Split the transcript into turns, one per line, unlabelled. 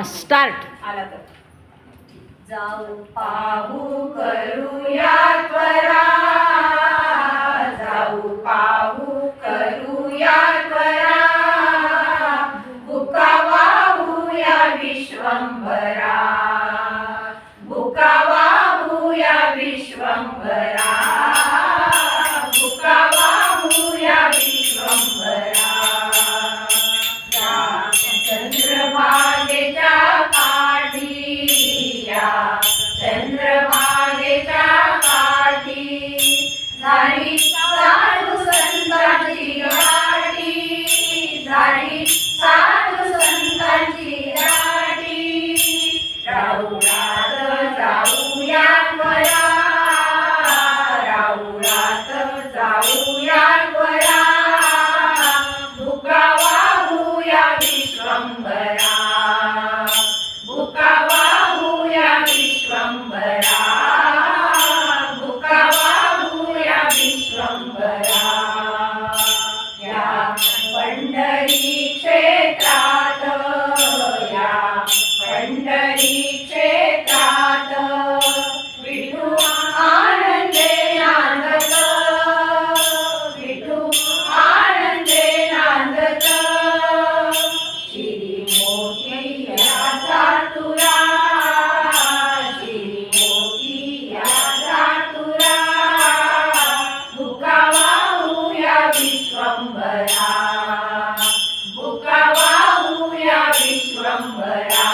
Start.
आला तर जाऊ पाहू करूया त्वरा, जाऊ पाहू करूया त्वरा, भुका वाहूया विश्वंभरा, भुका वाहूया विश्वंभरा, भुका वाहूया विश्वंभरा. या चंद्रभागेच्या काठी, या चंद्रभागेच्या काठी, झाली साधू संतांची गाठी, झाली साधू संतांची गाठी. राऊळात जाऊया त्वरा, राऊळात जाऊया त्वरा, भुका वाहूया विश्वंभरा, भुका वाहूया विश्वंभरा, भुका वाहूया विश्वंभरा. या पंढरी क्षेत्रात, या पंढरी क्षेत्रात, विठू आनंदे नांदत, विठू आनंदे नांदत. श्री मोती याचा तुरा, श्री मोती याचा तुरा, भुका वाहूया विश्वंभरा, भुका वाहूया विश्वंभरा.